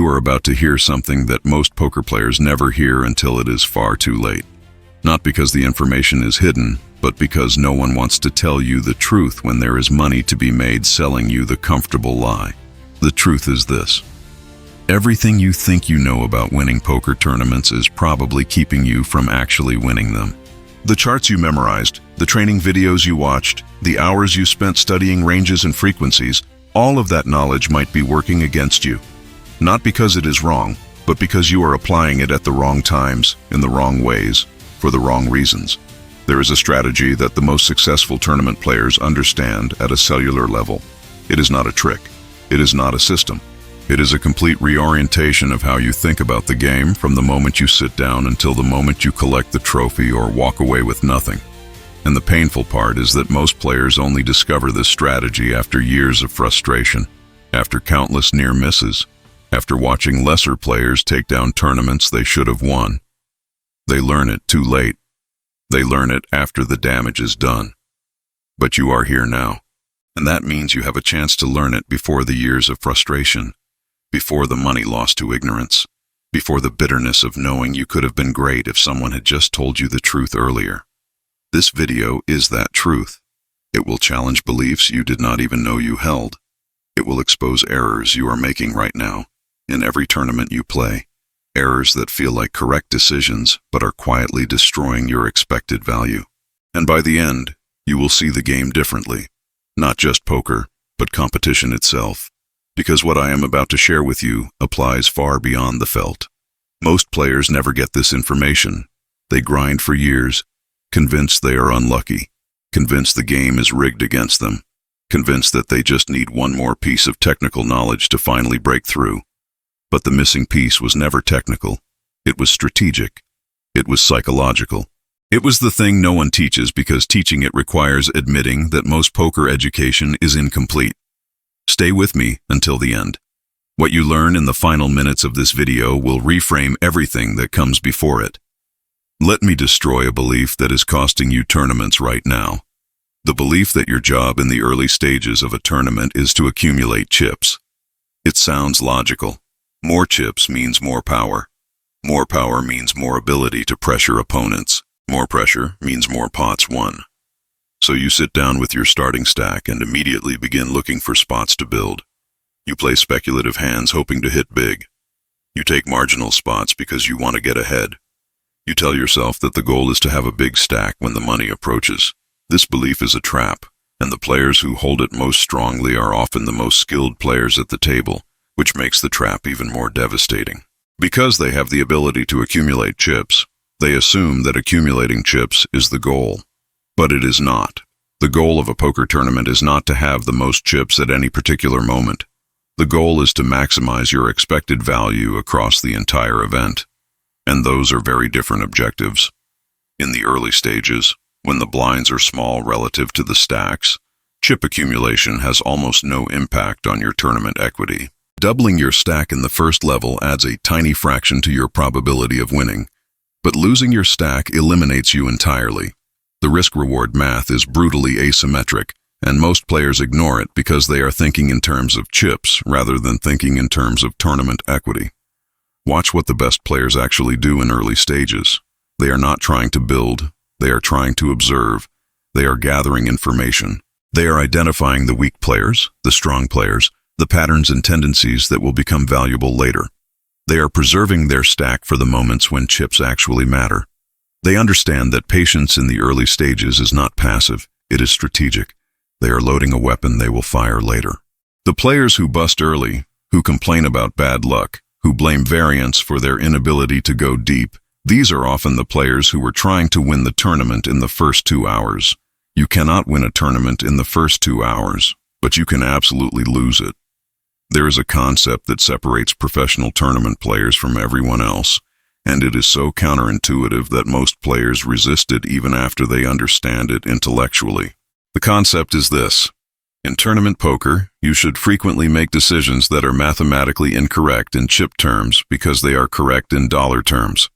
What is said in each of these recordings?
You are about to hear something that most poker players never hear until it is far too late. Not because the information is hidden, but because no one wants to tell you the truth when there is money to be made selling you the comfortable lie. The truth is this: everything you think you know about winning poker tournaments is probably keeping you from actually winning them. The charts you memorized, the training videos you watched, the hours you spent studying ranges and frequencies, all of that knowledge might be working against you. Not because it is wrong, but because you are applying it at the wrong times, in the wrong ways, for the wrong reasons. There is a strategy that the most successful tournament players understand at a cellular level. It is not a trick. It is not a system. It is a complete reorientation of how you think about the game from the moment you sit down until the moment you collect the trophy or walk away with nothing. And the painful part is that most players only discover this strategy after years of frustration, after countless near misses, after watching lesser players take down tournaments they should have won. They learn it too late. They learn it after the damage is done. But you are here now, and that means you have a chance to learn it before the years of frustration, before the money lost to ignorance, before the bitterness of knowing you could have been great if someone had just told you the truth earlier. This video is that truth. It will challenge beliefs you did not even know you held. It will expose errors you are making right now, in every tournament you play. Errors that feel like correct decisions, but are quietly destroying your expected value. And by the end, you will see the game differently. Not just poker, but competition itself. Because what I am about to share with you applies far beyond the felt. Most players never get this information. They grind for years, convinced they are unlucky, convinced the game is rigged against them, convinced that they just need one more piece of technical knowledge to finally break through. But the missing piece was never technical. It was strategic. It was psychological. It was the thing no one teaches because teaching it requires admitting that most poker education is incomplete. Stay with me until the end. What you learn in the final minutes of this video will reframe everything that comes before it. Let me destroy a belief that is costing you tournaments right now. The belief that your job in the early stages of a tournament is to accumulate chips. It sounds logical. More chips means more power. More power means more ability to pressure opponents. More pressure means more pots won. So you sit down with your starting stack and immediately begin looking for spots to build. You play speculative hands hoping to hit big. You take marginal spots because you want to get ahead. You tell yourself that the goal is to have a big stack when the money approaches. This belief is a trap, and the players who hold it most strongly are often the most skilled players at the table, which makes the trap even more devastating. Because they have the ability to accumulate chips, they assume that accumulating chips is the goal. But it is not. The goal of a poker tournament is not to have the most chips at any particular moment. The goal is to maximize your expected value across the entire event. And those are very different objectives. In the early stages, when the blinds are small relative to the stacks, chip accumulation has almost no impact on your tournament equity. Doubling your stack in the first level adds a tiny fraction to your probability of winning, but losing your stack eliminates you entirely. The risk-reward math is brutally asymmetric, and most players ignore it because they are thinking in terms of chips rather than thinking in terms of tournament equity. Watch what the best players actually do in early stages. They are not trying to build, they are trying to observe, they are gathering information. They are identifying the weak players, the strong players, the patterns and tendencies that will become valuable later. They are preserving their stack for the moments when chips actually matter. They understand that patience in the early stages is not passive, it is strategic. They are loading a weapon they will fire later. The players who bust early, who complain about bad luck, who blame variance for their inability to go deep, these are often the players who were trying to win the tournament in the first 2 hours. You cannot win a tournament in the first 2 hours, but you can absolutely lose it. There is a concept that separates professional tournament players from everyone else, and it is so counterintuitive that most players resist it even after they understand it intellectually. The concept is this: in tournament poker, you should frequently make decisions that are mathematically incorrect in chip terms because they are correct in dollar terms.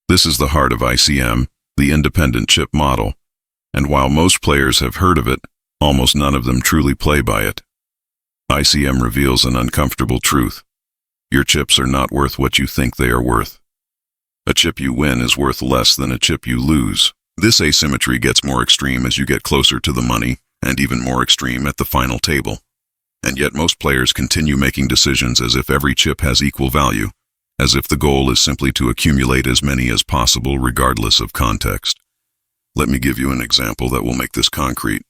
This is the heart of ICM, the independent chip model, and while most players have heard of it, almost none of them truly play by it. ICM reveals an uncomfortable truth. Your chips are not worth what you think they are worth. A chip you win is worth less than a chip you lose. This asymmetry gets more extreme as you get closer to the money, and even more extreme at the final table. And yet most players continue making decisions as if every chip has equal value, as if the goal is simply to accumulate as many as possible regardless of context. Let me give you an example that will make this concrete.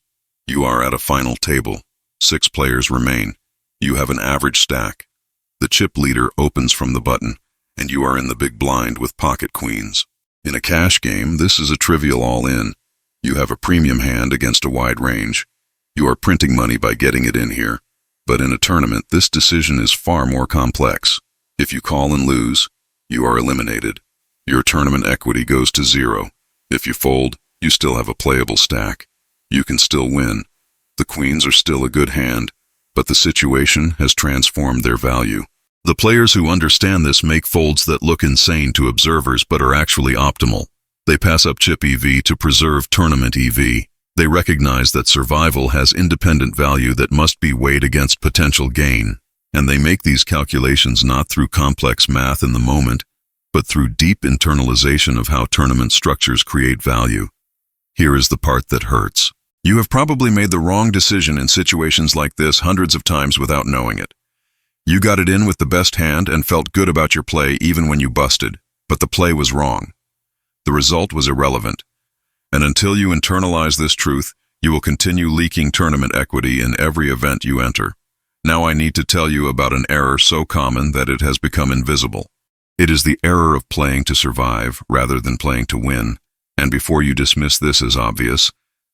You are at a final table. 6 players remain. You have an average stack. The chip leader opens from the button, and you are in the big blind with pocket queens. In a cash game, this is a trivial all-in. You have a premium hand against a wide range. You are printing money by getting it in here. But in a tournament, this decision is far more complex. If you call and lose, you are eliminated. Your tournament equity goes to 0. If you fold, you still have a playable stack. You can still win. The queens are still a good hand, but the situation has transformed their value. The players who understand this make folds that look insane to observers but are actually optimal. They pass up chip EV to preserve tournament EV. They recognize that survival has independent value that must be weighed against potential gain. And they make these calculations not through complex math in the moment, but through deep internalization of how tournament structures create value. Here is the part that hurts. You have probably made the wrong decision in situations like this hundreds of times without knowing it. You got it in with the best hand and felt good about your play even when you busted, but the play was wrong. The result was irrelevant. And until you internalize this truth, you will continue leaking tournament equity in every event you enter. Now I need to tell you about an error so common that it has become invisible. It is the error of playing to survive rather than playing to win. And before you dismiss this as obvious,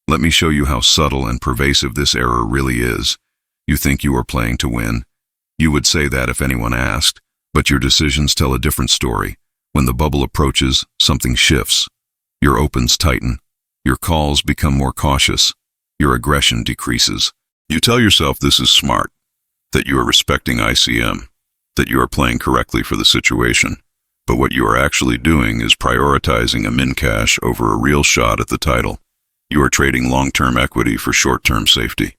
let me show you how subtle and pervasive this error really is. You think you are playing to win. You would say that if anyone asked, but your decisions tell a different story. When the bubble approaches, something shifts. Your opens tighten. Your calls become more cautious. Your aggression decreases. You tell yourself this is smart, that you are respecting ICM, that you are playing correctly for the situation. But what you are actually doing is prioritizing a min cash over a real shot at the title. You are trading long-term equity for short-term safety.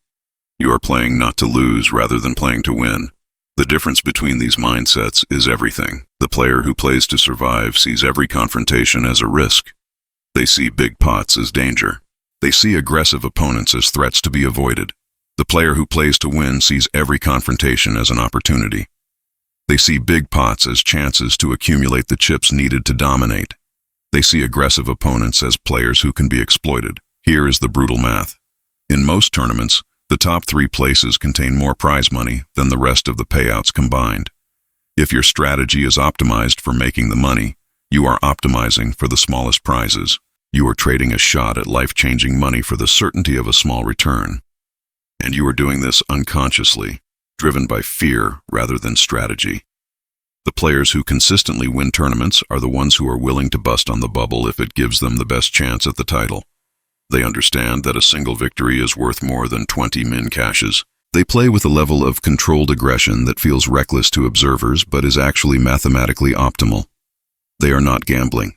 You are playing not to lose rather than playing to win. The difference between these mindsets is everything. The player who plays to survive sees every confrontation as a risk. They see big pots as danger. They see aggressive opponents as threats to be avoided. The player who plays to win sees every confrontation as an opportunity. They see big pots as chances to accumulate the chips needed to dominate. They see aggressive opponents as players who can be exploited. Here is the brutal math. In most tournaments, the top 3 places contain more prize money than the rest of the payouts combined. If your strategy is optimized for making the money, you are optimizing for the smallest prizes. You are trading a shot at life-changing money for the certainty of a small return. And you are doing this unconsciously, driven by fear rather than strategy. The players who consistently win tournaments are the ones who are willing to bust on the bubble if it gives them the best chance at the title. They understand that a single victory is worth more than 20 min cashes. They play with a level of controlled aggression that feels reckless to observers but is actually mathematically optimal. They are not gambling.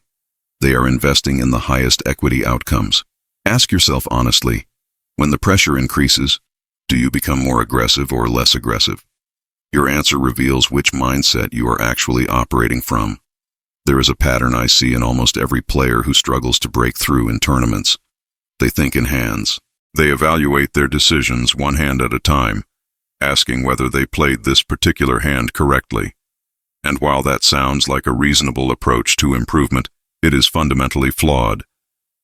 They are investing in the highest equity outcomes. Ask yourself honestly, when the pressure increases, do you become more aggressive or less aggressive? Your answer reveals which mindset you are actually operating from. There is a pattern I see in almost every player who struggles to break through in tournaments. They think in hands. They evaluate their decisions one hand at a time, asking whether they played this particular hand correctly. And while that sounds like a reasonable approach to improvement, it is fundamentally flawed.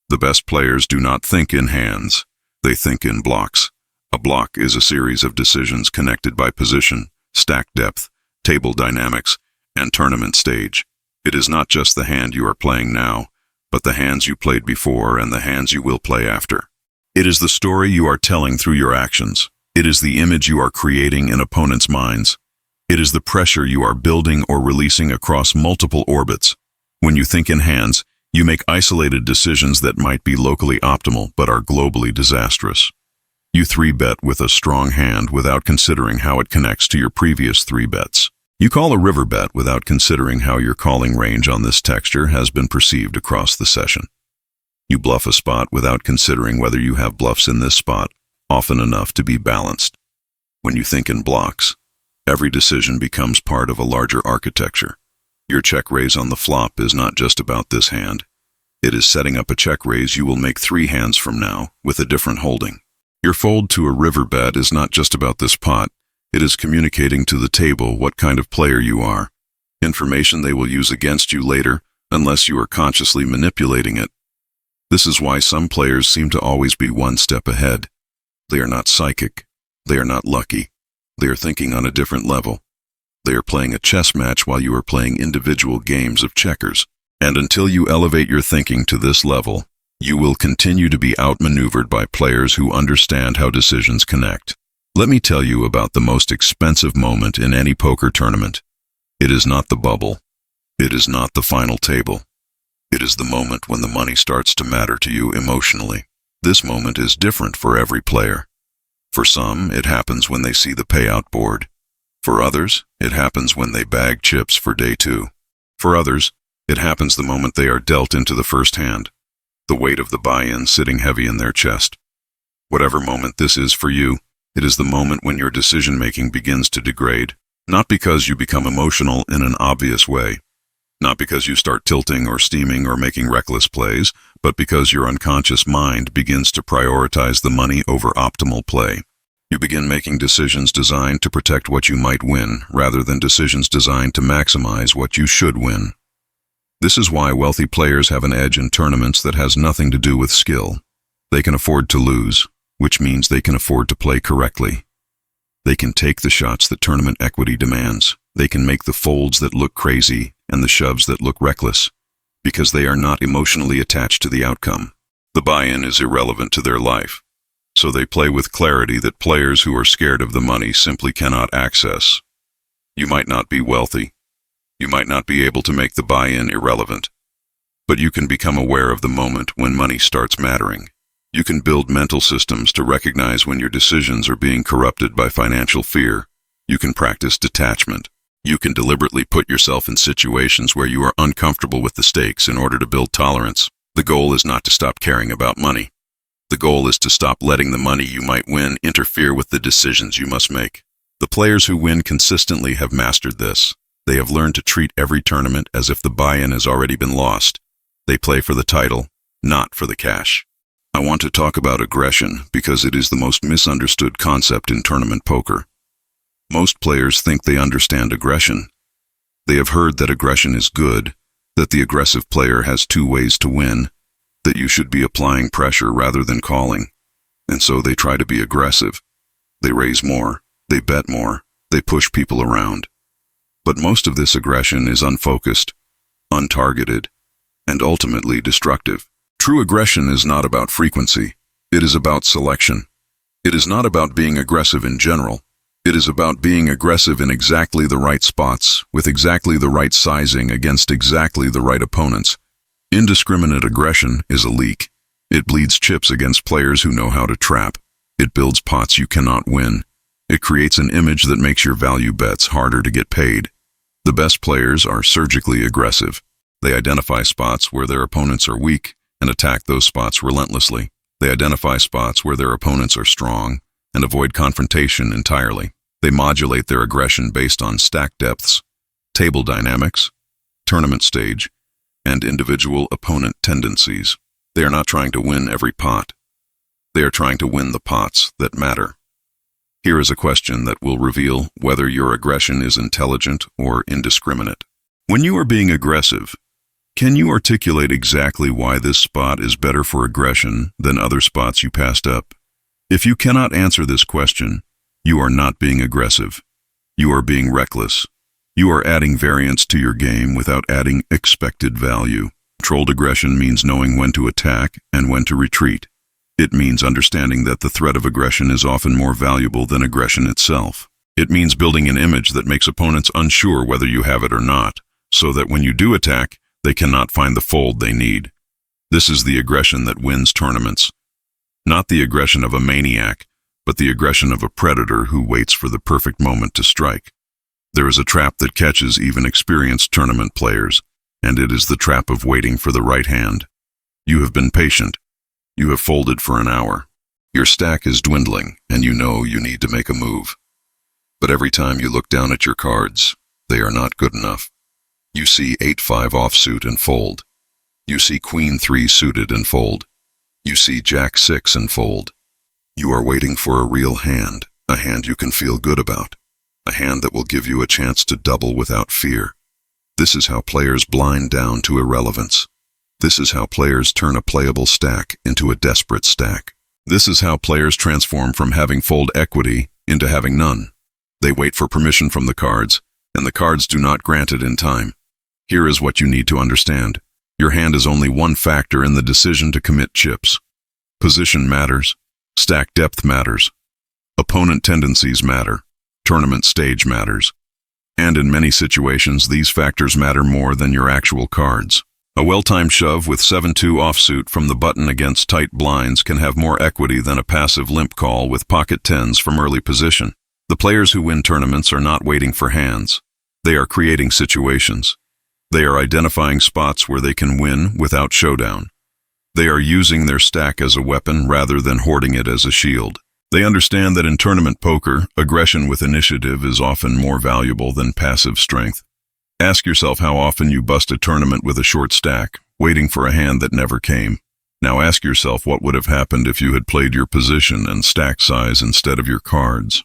The best players do not think in hands. They think in blocks. A block is a series of decisions connected by position, stack depth, table dynamics, and tournament stage. It is not just the hand you are playing now, but the hands you played before and the hands you will play after. It is the story you are telling through your actions. It is the image you are creating in opponents' minds. It is the pressure you are building or releasing across multiple orbits. When you think in hands, you make isolated decisions that might be locally optimal but are globally disastrous. You 3-bet with a strong hand without considering how it connects to your previous 3 bets. You call a river bet without considering how your calling range on this texture has been perceived across the session. You bluff a spot without considering whether you have bluffs in this spot, often enough to be balanced. When you think in blocks, Every decision becomes part of a larger architecture. Your check raise on the flop is not just about this hand. It is setting up a check raise you will make 3 hands from now, with a different holding. Your fold to a river bet is not just about this pot. It is communicating to the table what kind of player you are. Information they will use against you later, unless you are consciously manipulating it. This is why some players seem to always be one step ahead. They are not psychic. They are not lucky. They are thinking on a different level. They are playing a chess match while you are playing individual games of checkers. And until you elevate your thinking to this level, you will continue to be outmaneuvered by players who understand how decisions connect. Let me tell you about the most expensive moment in any poker tournament. It is not the bubble. It is not the final table. It is the moment when the money starts to matter to you emotionally. This moment is different for every player. For some, it happens when they see the payout board. For others, it happens when they bag chips for day 2. For others, it happens the moment they are dealt into the first hand, the weight of the buy-in sitting heavy in their chest. Whatever moment this is for you, it is the moment when your decision-making begins to degrade, not because you become emotional in an obvious way, not because you start tilting or steaming or making reckless plays, but because your unconscious mind begins to prioritize the money over optimal play. You begin making decisions designed to protect what you might win, rather than decisions designed to maximize what you should win. This is why wealthy players have an edge in tournaments that has nothing to do with skill. They can afford to lose, which means they can afford to play correctly. They can take the shots that tournament equity demands. They can make the folds that look crazy and the shoves that look reckless, because they are not emotionally attached to the outcome. The buy-in is irrelevant to their life, so they play with clarity that players who are scared of the money simply cannot access. You might not be wealthy. You might not be able to make the buy-in irrelevant, but you can become aware of the moment when money starts mattering. You can build mental systems to recognize when your decisions are being corrupted by financial fear. You can practice detachment. You can deliberately put yourself in situations where you are uncomfortable with the stakes in order to build tolerance. The goal is not to stop caring about money. The goal is to stop letting the money you might win interfere with the decisions you must make. The players who win consistently have mastered this. They have learned to treat every tournament as if the buy-in has already been lost. They play for the title, not for the cash. I want to talk about aggression because it is the most misunderstood concept in tournament poker. Most players think they understand aggression. They have heard that aggression is good, that the aggressive player has 2 ways to win, that you should be applying pressure rather than calling, and so they try to be aggressive. They raise more, they bet more, they push people around. But most of this aggression is unfocused, untargeted, and ultimately destructive. True aggression is not about frequency. It is about selection. It is not about being aggressive in general. It is about being aggressive in exactly the right spots, with exactly the right sizing against exactly the right opponents. Indiscriminate aggression is a leak. It bleeds chips against players who know how to trap. It builds pots you cannot win. It creates an image that makes your value bets harder to get paid. The best players are surgically aggressive. They identify spots where their opponents are weak and attack those spots relentlessly. They identify spots where their opponents are strong and avoid confrontation entirely. They modulate their aggression based on stack depths, table dynamics, tournament stage, and individual opponent tendencies. They are not trying to win every pot. They are trying to win the pots that matter. Here is a question that will reveal whether your aggression is intelligent or indiscriminate. When you are being aggressive, can you articulate exactly why this spot is better for aggression than other spots you passed up? If you cannot answer this question, you are not being aggressive. You are being reckless. You are adding variance to your game without adding expected value. Controlled aggression means knowing when to attack and when to retreat. It means understanding that the threat of aggression is often more valuable than aggression itself. It means building an image that makes opponents unsure whether you have it or not, so that when you do attack, they cannot find the fold they need. This is the aggression that wins tournaments. Not the aggression of a maniac, but the aggression of a predator who waits for the perfect moment to strike. There is a trap that catches even experienced tournament players, and it is the trap of waiting for the right hand. You have been patient. You have folded for an hour. Your stack is dwindling, and you know you need to make a move. But every time you look down at your cards, they are not good enough. You see 8-5 offsuit and fold. You see Queen-3 suited and fold. You see Jack-6 and fold. You are waiting for a real hand, a hand you can feel good about, a hand that will give you a chance to double without fear. This is how players blind down to irrelevance. This is how players turn a playable stack into a desperate stack. This is how players transform from having fold equity into having none. They wait for permission from the cards, and the cards do not grant it in time. Here is what you need to understand. Your hand is only one factor in the decision to commit chips. Position matters. Stack depth matters. Opponent tendencies matter. Tournament stage matters. And in many situations, these factors matter more than your actual cards. A well-timed shove with 7-2 offsuit from the button against tight blinds can have more equity than a passive limp call with pocket tens from early position. The players who win tournaments are not waiting for hands. They are creating situations. They are identifying spots where they can win without showdown. They are using their stack as a weapon rather than hoarding it as a shield. They understand that in tournament poker, aggression with initiative is often more valuable than passive strength. Ask yourself how often you bust a tournament with a short stack, waiting for a hand that never came. Now ask yourself what would have happened if you had played your position and stack size instead of your cards.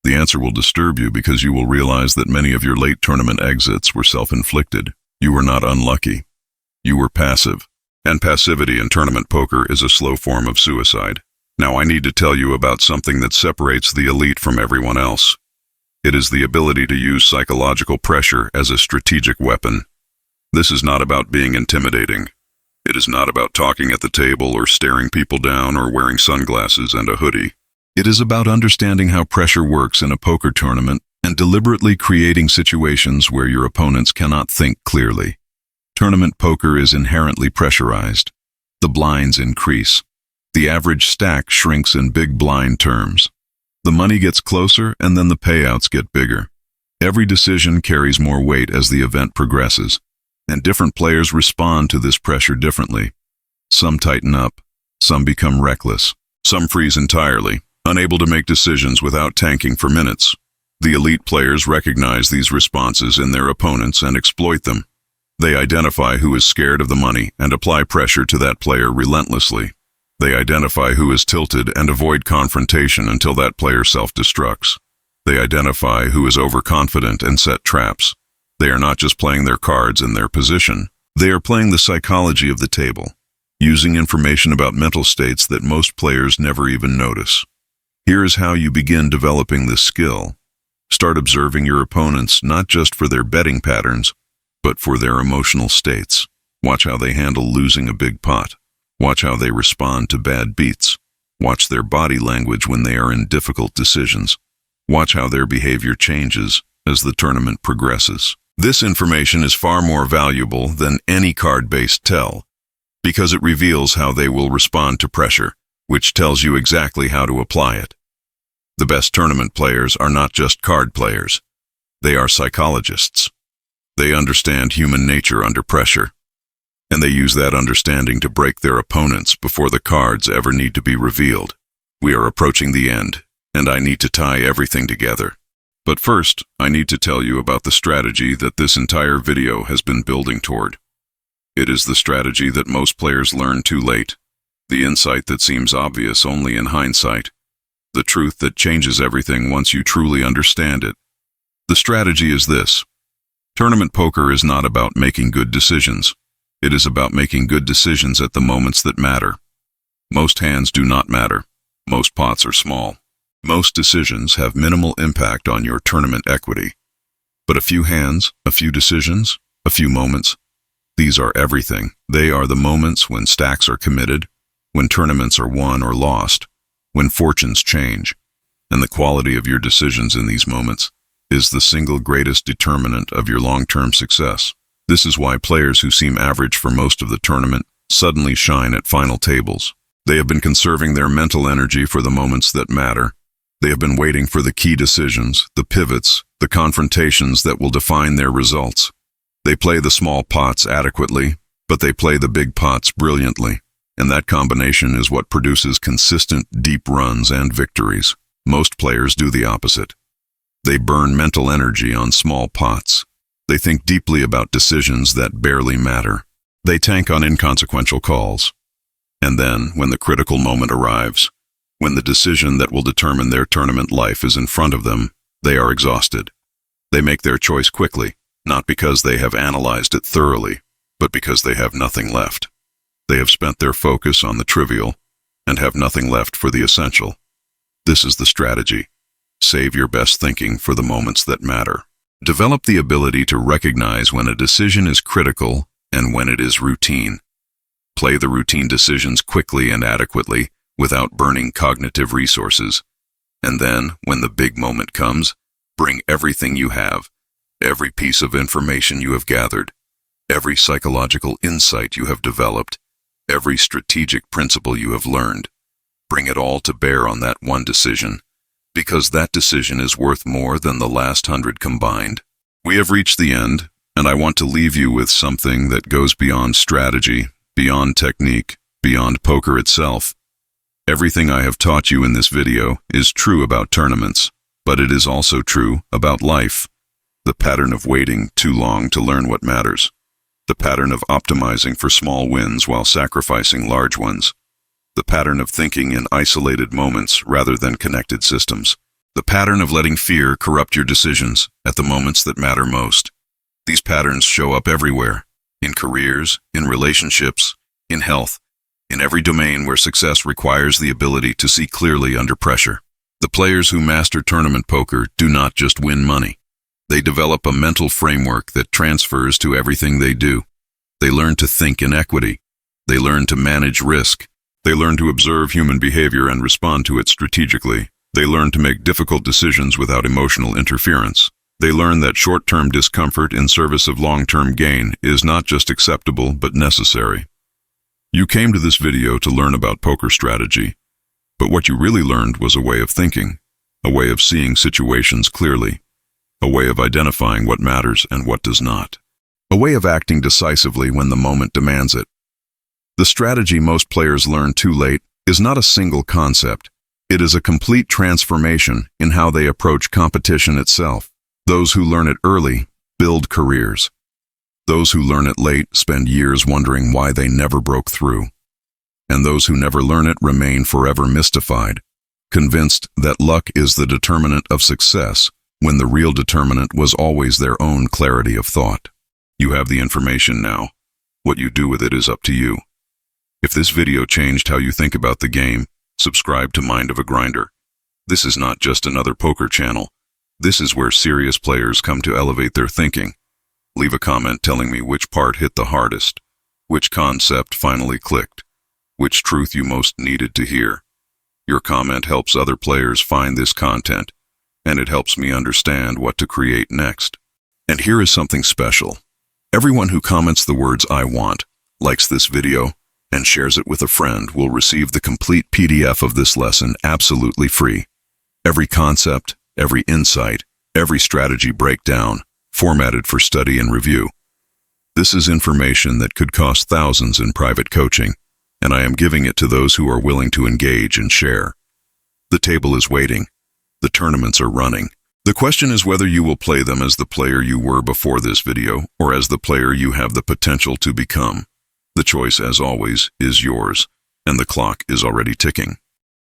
The answer will disturb you because you will realize that many of your late tournament exits were self-inflicted. You were not unlucky. You were passive. And passivity in tournament poker is a slow form of suicide. Now I need to tell you about something that separates the elite from everyone else. It is the ability to use psychological pressure as a strategic weapon. This is not about being intimidating. It is not about talking at the table or staring people down or wearing sunglasses and a hoodie. It is about understanding how pressure works in a poker tournament and deliberately creating situations where your opponents cannot think clearly. Tournament poker is inherently pressurized. The blinds increase. The average stack shrinks in big blind terms. The money gets closer and then the payouts get bigger. Every decision carries more weight as the event progresses, and different players respond to this pressure differently. Some tighten up, some become reckless, some freeze entirely, unable to make decisions without tanking for minutes. The elite players recognize these responses in their opponents and exploit them. They identify who is scared of the money and apply pressure to that player relentlessly. They identify who is tilted and avoid confrontation until that player self-destructs. They identify who is overconfident and set traps. They are not just playing their cards and their position. They are playing the psychology of the table, using information about mental states that most players never even notice. Here is how you begin developing this skill. Start observing your opponents not just for their betting patterns, but for their emotional states. Watch how they handle losing a big pot. Watch how they respond to bad beats. Watch their body language when they are in difficult decisions. Watch how their behavior changes as the tournament progresses. This information is far more valuable than any card-based tell, because it reveals how they will respond to pressure, which tells you exactly how to apply it. The best tournament players are not just card players. They are psychologists. They understand human nature under pressure, and they use that understanding to break their opponents before the cards ever need to be revealed. We are approaching the end, and I need to tie everything together. But first, I need to tell you about the strategy that this entire video has been building toward. It is the strategy that most players learn too late, the insight that seems obvious only in hindsight, the truth that changes everything once you truly understand it. The strategy is this. Tournament poker is not about making good decisions. It is about making good decisions at the moments that matter. Most hands do not matter. Most pots are small. Most decisions have minimal impact on your tournament equity. But a few hands, a few decisions, a few moments, these are everything. They are the moments when stacks are committed, when tournaments are won or lost, when fortunes change. And the quality of your decisions in these moments is the single greatest determinant of your long-term success. This is why players who seem average for most of the tournament suddenly shine at final tables. They have been conserving their mental energy for the moments that matter. They have been waiting for the key decisions, the pivots, the confrontations that will define their results. They play the small pots adequately, but they play the big pots brilliantly. And that combination is what produces consistent, deep runs and victories. Most players do the opposite. They burn mental energy on small pots. They think deeply about decisions that barely matter. They tank on inconsequential calls. And then, when the critical moment arrives, when the decision that will determine their tournament life is in front of them, they are exhausted. They make their choice quickly, not because they have analyzed it thoroughly, but because they have nothing left. They have spent their focus on the trivial and have nothing left for the essential. This is the strategy. Save your best thinking for the moments that matter. Develop the ability to recognize when a decision is critical and when it is routine. Play the routine decisions quickly and adequately without burning cognitive resources. And then, when the big moment comes, bring everything you have, every piece of information you have gathered, every psychological insight you have developed, every strategic principle you have learned. Bring it all to bear on that one decision, because that decision is worth more than the last 100 combined. We have reached the end, and I want to leave you with something that goes beyond strategy, beyond technique, beyond poker itself. Everything I have taught you in this video is true about tournaments, but it is also true about life. The pattern of waiting too long to learn what matters. The pattern of optimizing for small wins while sacrificing large ones. The pattern of thinking in isolated moments rather than connected systems. The pattern of letting fear corrupt your decisions at the moments that matter most. These patterns show up everywhere, in careers, in relationships, in health, in every domain where success requires the ability to see clearly under pressure. The players who master tournament poker do not just win money. They develop a mental framework that transfers to everything they do. They learn to think in equity. They learn to manage risk. They learn to observe human behavior and respond to it strategically. They learn to make difficult decisions without emotional interference. They learn that short-term discomfort in service of long-term gain is not just acceptable but necessary. You came to this video to learn about poker strategy, but what you really learned was a way of thinking, a way of seeing situations clearly, a way of identifying what matters and what does not, a way of acting decisively when the moment demands it. The strategy most players learn too late is not a single concept. It is a complete transformation in how they approach competition itself. Those who learn it early build careers. Those who learn it late spend years wondering why they never broke through. And those who never learn it remain forever mystified, convinced that luck is the determinant of success, when the real determinant was always their own clarity of thought. You have the information now. What you do with it is up to you. If this video changed how you think about the game, subscribe to Mind of a Grinder. This is not just another poker channel. This is where serious players come to elevate their thinking. Leave a comment telling me which part hit the hardest, which concept finally clicked, which truth you most needed to hear. Your comment helps other players find this content, and it helps me understand what to create next. And here is something special. Everyone who comments the words "I want," likes this video, and shares it with a friend will receive the complete PDF of this lesson absolutely free. Every concept, every insight, every strategy breakdown, formatted for study and review. This is information that could cost thousands in private coaching, and I am giving it to those who are willing to engage and share. The table is waiting. The tournaments are running. The question is whether you will play them as the player you were before this video or as the player you have the potential to become. The choice, as always, is yours, and the clock is already ticking.